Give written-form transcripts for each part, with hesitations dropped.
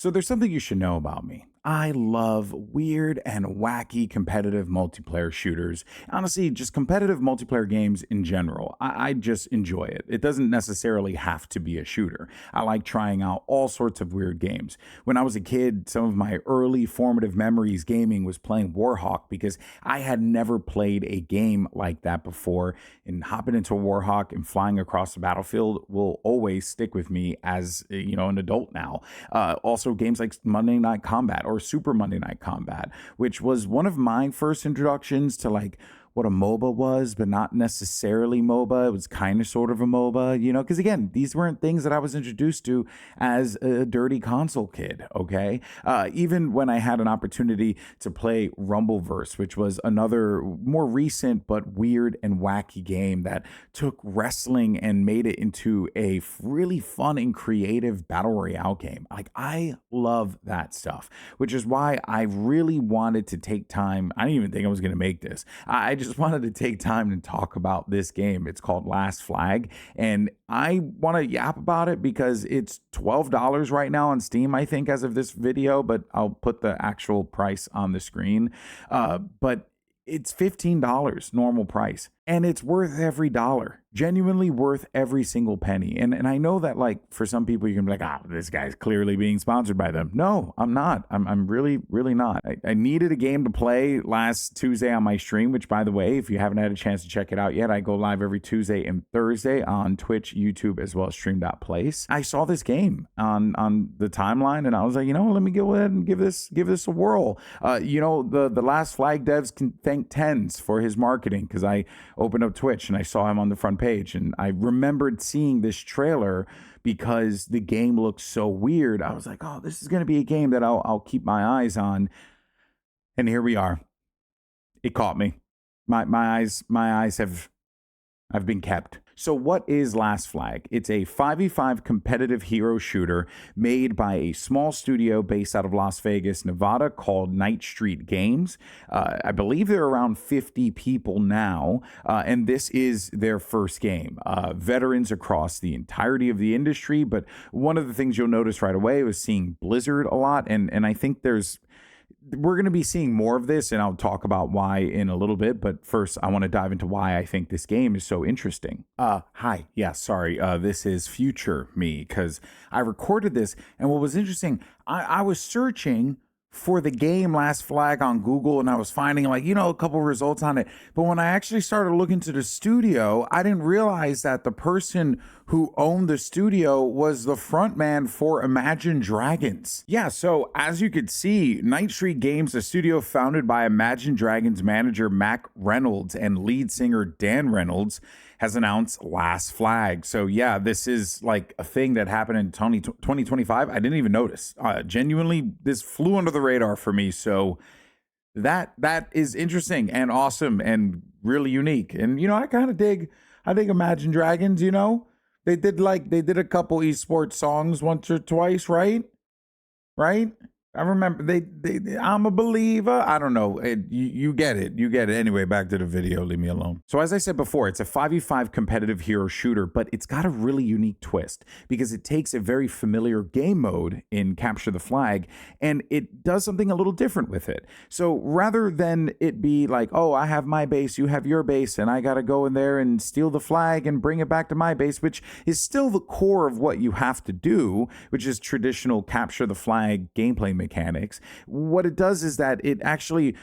So there's something you should know about me. I love weird and wacky competitive multiplayer shooters. Honestly, just competitive multiplayer games in general. I just enjoy it. It doesn't necessarily have to be a shooter. I like trying out all sorts of weird games. When I was a kid, some of my early formative memories gaming was playing Warhawk because I had never played a game like that before. And hopping into a Warhawk and flying across the battlefield will always stick with me as an adult now. Also, games like Monday Night Combat or Super Monday Night Combat, which was one of my first introductions to like what a MOBA was, but not necessarily MOBA. It was kind of sort of a MOBA, because again, these weren't things that I was introduced to as a dirty console kid, okay? Even when I had an opportunity to play Rumbleverse, which was another more recent but weird and wacky game that took wrestling and made it into a really fun and creative battle royale game. Like, I love that stuff, which is why I really wanted to take time. I didn't even think I was going to make this. I just wanted to take time to talk about this game. It's called Last Flag, and I want to yap about it because it's $12 right now on Steam, I think, as of this video, but I'll put the actual price on the screen. But it's $15 normal price, and it's worth every dollar. Genuinely worth every single penny. And I know that, like, for some people you can be like, this guy's clearly being sponsored by them. No, I'm not. I'm really, really not. I needed a game to play last Tuesday on my stream, which, by the way, if you haven't had a chance to check it out yet, I go live every Tuesday and Thursday on Twitch, YouTube, as well as stream.place. I saw this game on the timeline, and I was like, let me go ahead and give this a whirl. The Last Flag devs can thank Tens for his marketing, because I opened up Twitch and I saw him on the front page, and I remembered seeing this trailer because the game looked so weird. I was like, this is going to be a game that I'll keep my eyes on. And here we are. It caught me. My eyes have been kept. So what is Last Flag? It's a 5v5 competitive hero shooter made by a small studio based out of Las Vegas, Nevada, called Night Street Games. I believe they're around 50 people now, and this is their first game. Veterans across the entirety of the industry, but one of the things you'll notice right away was seeing Blizzard a lot, and I think we're going to be seeing more of this, and I'll talk about why in a little bit. But first, I want to dive into why I think this game is so interesting. Hi. Yeah, sorry. This is future me, because I recorded this. And what was interesting, I was searching for the game Last Flag on Google, and I was finding a couple results on it. But when I actually started looking to the studio, I didn't realize that the person who owned the studio was the frontman for Imagine Dragons. Yeah, so as you could see, Night Street Games, a studio founded by Imagine Dragons manager Mac Reynolds and lead singer Dan Reynolds, has announced Last Flag. So yeah, this is like a thing that happened in 2025. I didn't even notice. Genuinely, this flew under the radar for me. So that is interesting and awesome and really unique. And I kind of dig Imagine Dragons. They did a couple esports songs once or twice, right? I remember they I'm a believer. I don't know. You get it. Anyway, back to the video. Leave me alone. So as I said before, it's a 5v5 competitive hero shooter, but it's got a really unique twist because it takes a very familiar game mode in Capture the Flag, and it does something a little different with it. So rather than it be like, I have my base, you have your base, and I got to go in there and steal the flag and bring it back to my base, which is still the core of what you have to do, which is traditional Capture the Flag gameplay mechanics. What it does is that it actually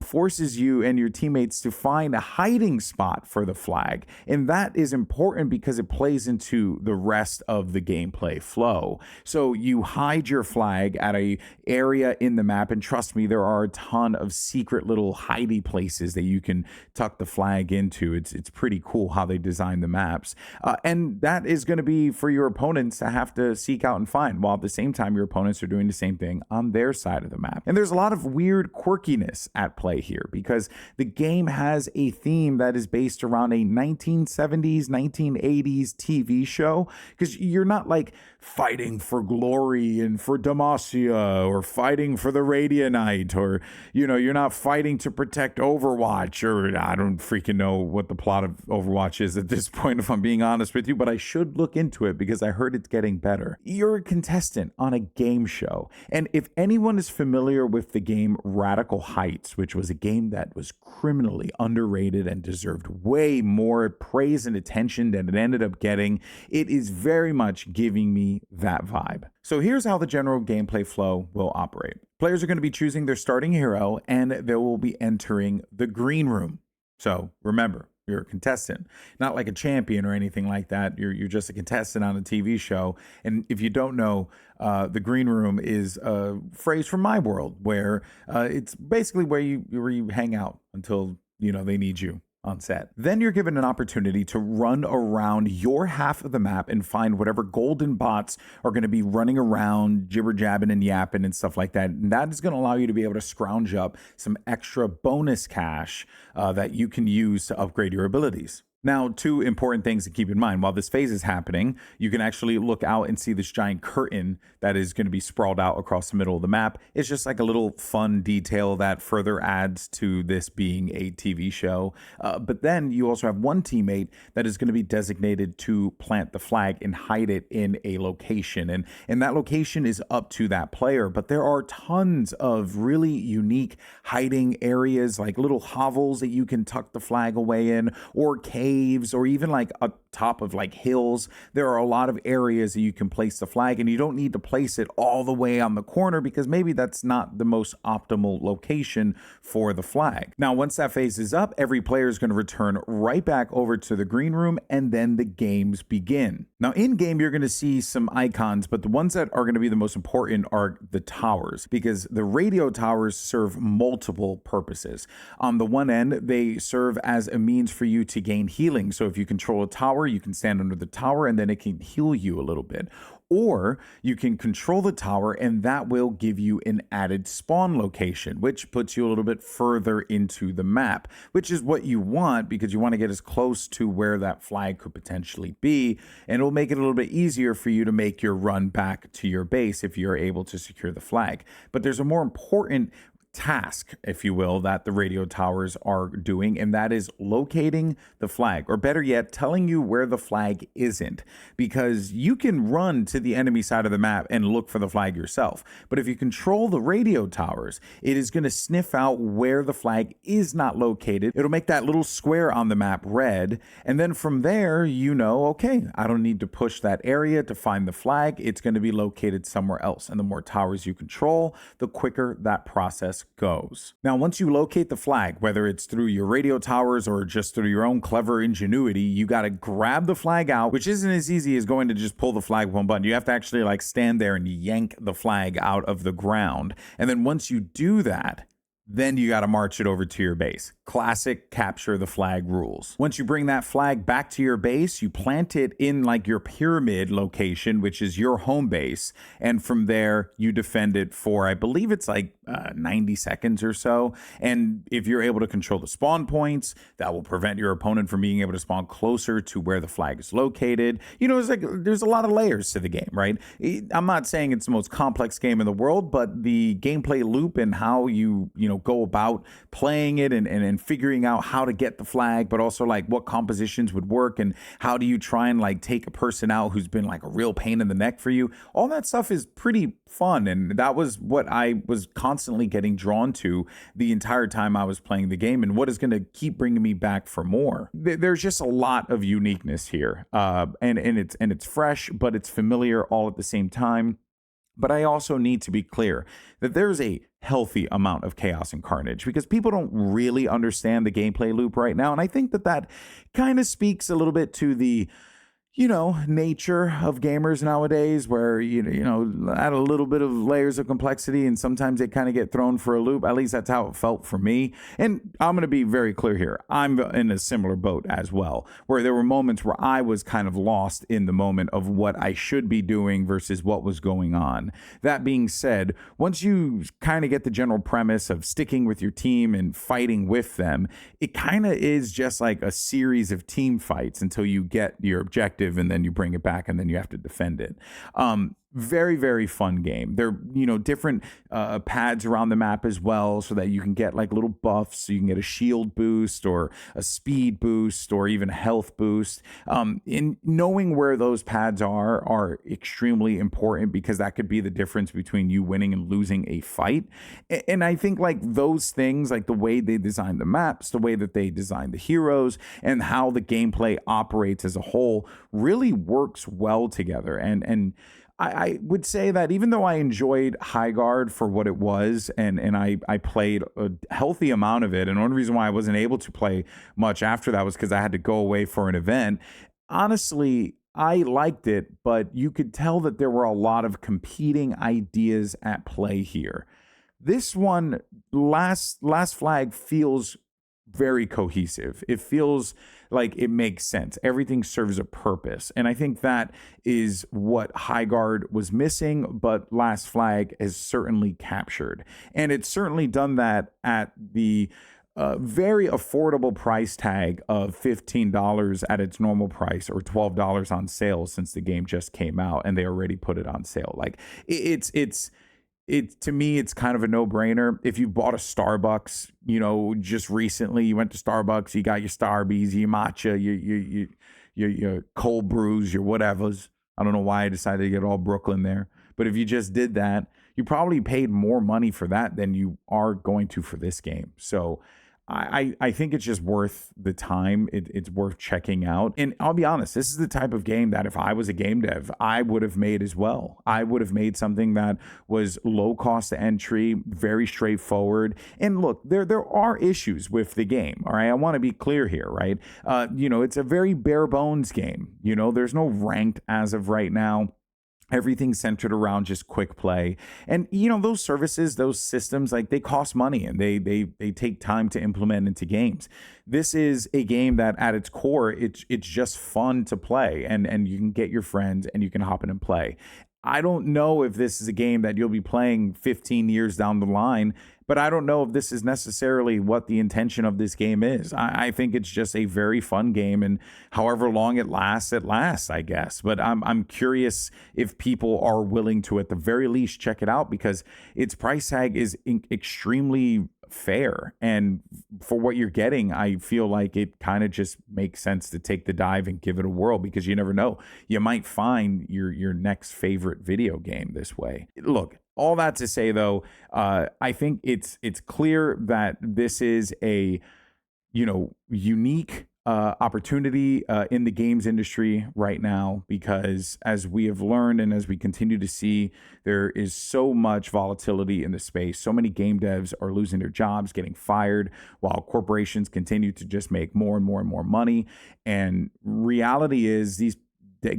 forces you and your teammates to find a hiding spot for the flag, and that is important because it plays into the rest of the gameplay flow. So you hide your flag at a area in the map, and trust me, there are a ton of secret little hidey places that you can tuck the flag into. It's pretty cool how they design the maps, and that is going to be for your opponents to have to seek out and find, while at the same time your opponents are doing the same thing on their side of the map. And there's a lot of weird quirkiness at play here because the game has a theme that is based around a 1970s, 1980s TV show, because you're not like fighting for glory and for Demacia, or fighting for the Radianite, or, you're not fighting to protect Overwatch, or I don't freaking know what the plot of Overwatch is at this point, if I'm being honest with you, but I should look into it because I heard it's getting better. You're a contestant on a game show. And if anyone is familiar with the game Radical Heights, which was a game that was criminally underrated and deserved way more praise and attention than it ended up getting, it is very much giving me that vibe. So here's how the general gameplay flow will operate. Players are going to be choosing their starting hero, and they will be entering the green room. So remember, you're a contestant, not like a champion or anything like that. You're just a contestant on a TV show. And if you don't know, the green room is a phrase from my world where it's basically where you hang out until they need you on set. Then you're given an opportunity to run around your half of the map and find whatever golden bots are going to be running around, jibber jabbing and yapping and stuff like that. And that is going to allow you to be able to scrounge up some extra bonus cash that you can use to upgrade your abilities. Now, two important things to keep in mind. While this phase is happening, you can actually look out and see this giant curtain that is going to be sprawled out across the middle of the map. It's just like a little fun detail that further adds to this being a TV show. But then you also have one teammate that is going to be designated to plant the flag and hide it in a location. And that location is up to that player. But there are tons of really unique hiding areas, like little hovels that you can tuck the flag away in, or caves, or even like a top of like hills. There are a lot of areas that you can place the flag, and you don't need to place it all the way on the corner because maybe that's not the most optimal location for the flag. Now, once that phase is up, every player is going to return right back over to the green room, and then the games begin. Now, in game, you're going to see some icons, but the ones that are going to be the most important are the towers, because the radio towers serve multiple purposes. On the one end, they serve as a means for you to gain healing. So if you control a tower, you can stand under the tower and then it can heal you a little bit. Or you can control the tower and that will give you an added spawn location, which puts you a little bit further into the map, which is what you want because you want to get as close to where that flag could potentially be. And it'll make it a little bit easier for you to make your run back to your base if you're able to secure the flag. But there's a more important task, if you will, that the radio towers are doing, and that is locating the flag, or better yet, telling you where the flag isn't, because you can run to the enemy side of the map and look for the flag yourself. But if you control the radio towers, it is going to sniff out where the flag is not located. It'll make that little square on the map red, and then from there, okay, I don't need to push that area to find the flag. It's going to be located somewhere else. And the more towers you control, the quicker that process goes. Now, once you locate the flag, whether it's through your radio towers or just through your own clever ingenuity, you got to grab the flag out, which isn't as easy as going to just pull the flag with one button. You have to actually stand there and yank the flag out of the ground. And then once you do that, then you got to march it over to your base. Classic capture the flag rules. Once you bring that flag back to your base, you plant it in your pyramid location, which is your home base. And from there, you defend it for, I believe it's 90 seconds or so. And if you're able to control the spawn points, that will prevent your opponent from being able to spawn closer to where the flag is located. There's a lot of layers to the game, right? I'm not saying it's the most complex game in the world, but the gameplay loop and how you go about playing it and figuring out how to get the flag, but also what compositions would work and how do you try and take a person out who's been a real pain in the neck for you. All that stuff is pretty fun, and that was what I was constantly getting drawn to the entire time I was playing the game, and what is going to keep bringing me back for more. There's just a lot of uniqueness here, and it's fresh, but it's familiar all at the same time. But I also need to be clear that there's a healthy amount of chaos and carnage because people don't really understand the gameplay loop right now. And I think that kind of speaks a little bit to the nature of gamers nowadays, where, add a little bit of layers of complexity and sometimes they kind of get thrown for a loop. At least that's how it felt for me. And I'm going to be very clear here. I'm in a similar boat as well, where there were moments where I was kind of lost in the moment of what I should be doing versus what was going on. That being said, once you kind of get the general premise of sticking with your team and fighting with them, it kind of is just like a series of team fights until you get your objective objective and then you bring it back and then you have to defend it. Very, very fun game. There, different pads around the map as well, so that you can get like little buffs. So you can get a shield boost or a speed boost or even a health boost. In knowing where those pads are extremely important, because that could be the difference between you winning and losing a fight. And I think like those things, like the way they design the maps, the way that they design the heroes, and how the gameplay operates as a whole really works well together. And I would say that even though I enjoyed High Guard for what it was, and I played a healthy amount of it, and the only reason why I wasn't able to play much after that was because I had to go away for an event. Honestly, I liked it, but you could tell that there were a lot of competing ideas at play here. This one, Last Flag, feels very cohesive. It feels like it makes sense. Everything serves a purpose. And I think that is what High Guard was missing, but Last Flag has certainly captured. And it's certainly done that at the very affordable price tag of $15 at its normal price, or $12 on sale since the game just came out and they already put it on sale. Like to me, it's kind of a no-brainer. If you bought a Starbucks, just recently, you went to Starbucks, you got your Starbies, your matcha, your cold brews, your whatevers. I don't know why I decided to get all Brooklyn there, but if you just did that, you probably paid more money for that than you are going to for this game. So I think it's just worth the time. It's worth checking out. And I'll be honest, this is the type of game that if I was a game dev, I would have made as well. I would have made something that was low cost to entry, very straightforward. And look, there are issues with the game. All right. I want to be clear here, right? It's a very bare bones game. There's no ranked as of right now. Everything's centered around just quick play. And those services, those systems, like, they cost money, and they take time to implement into games. This is a game that at its core, it's just fun to play, and you can get your friends and you can hop in and play. I don't know if this is a game that you'll be playing 15 years down the line, but I don't know if this is necessarily what the intention of this game is. I think it's just a very fun game, and however long it lasts, I guess. But I'm curious if people are willing to, at the very least, check it out, because its price tag is extremely fair, and for what you're getting, I feel like it kind of just makes sense to take the dive and give it a whirl, because you never know, you might find your next favorite video game this way. Look, all that to say, though, I think it's clear that this is a unique opportunity in the games industry right now, because as we have learned and as we continue to see, there is so much volatility in the space. So many game devs are losing their jobs, getting fired, while corporations continue to just make more and more and more money. And reality is, these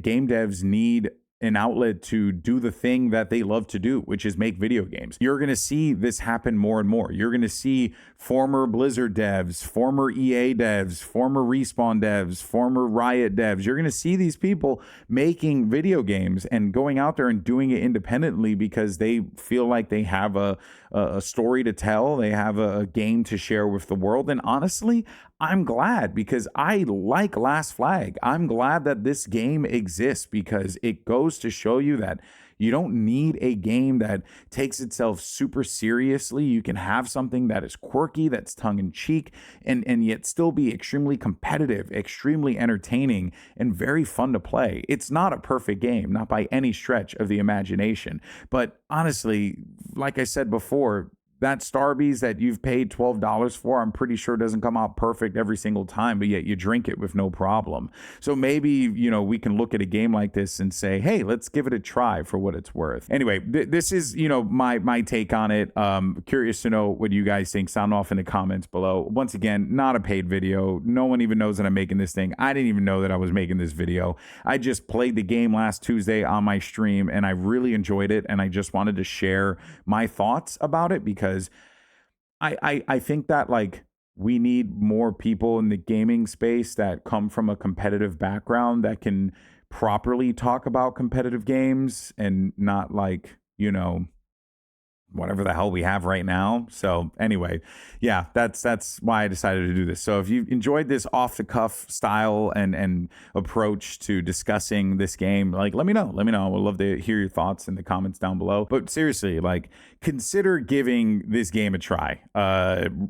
game devs need an outlet to do the thing that they love to do, which is make video games. You're going to see this happen more and more. You're going to see former Blizzard devs, former EA devs, former Respawn devs, former Riot devs. You're going to see these people making video games and going out there and doing it independently, because they feel like they have a story to tell. They have a game to share with the world. And honestly, I'm glad, because I like Last Flag. I'm glad that this game exists, because it goes to show you that you don't need a game that takes itself super seriously. You can have something that is quirky, that's tongue-in-cheek, and yet still be extremely competitive, extremely entertaining, and very fun to play. It's not a perfect game, not by any stretch of the imagination. But honestly, like I said before, that Starbies that you've paid $12 for, I'm pretty sure doesn't come out perfect every single time, but yet you drink it with no problem. So maybe, we can look at a game like this and say, hey, let's give it a try for what it's worth. Anyway, this is, my take on it. Curious to know what you guys think. Sound off in the comments below. Once again, not a paid video. No one even knows that I'm making this thing. I didn't even know that I was making this video. I just played the game last Tuesday on my stream, and I really enjoyed it, and I just wanted to share my thoughts about it, because I think that, like, we need more people in the gaming space that come from a competitive background that can properly talk about competitive games, and not, like, whatever the hell we have right now. So anyway, yeah, that's why I decided to do this. So if you enjoyed this off the cuff style and approach to discussing this game, like let me know. Let me know. I would love to hear your thoughts in the comments down below. But seriously, like consider giving this game a try.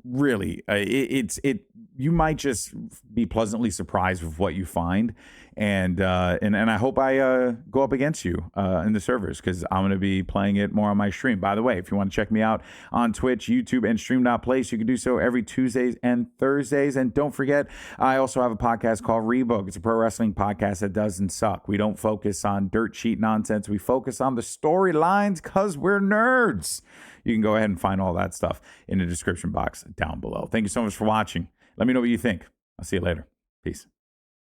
Really, it you might just be pleasantly surprised with what you find. And I hope I go up against you in the servers, because I'm going to be playing it more on my stream. By the way, if you want to check me out on Twitch, YouTube, and Stream.place, you can do so every Tuesdays and Thursdays. And don't forget, I also have a podcast called Rebook. It's a pro wrestling podcast that doesn't suck. We don't focus on dirt sheet nonsense. We focus on the storylines because we're nerds. You can go ahead and find all that stuff in the description box down below. Thank you so much for watching. Let me know what you think. I'll see you later. Peace.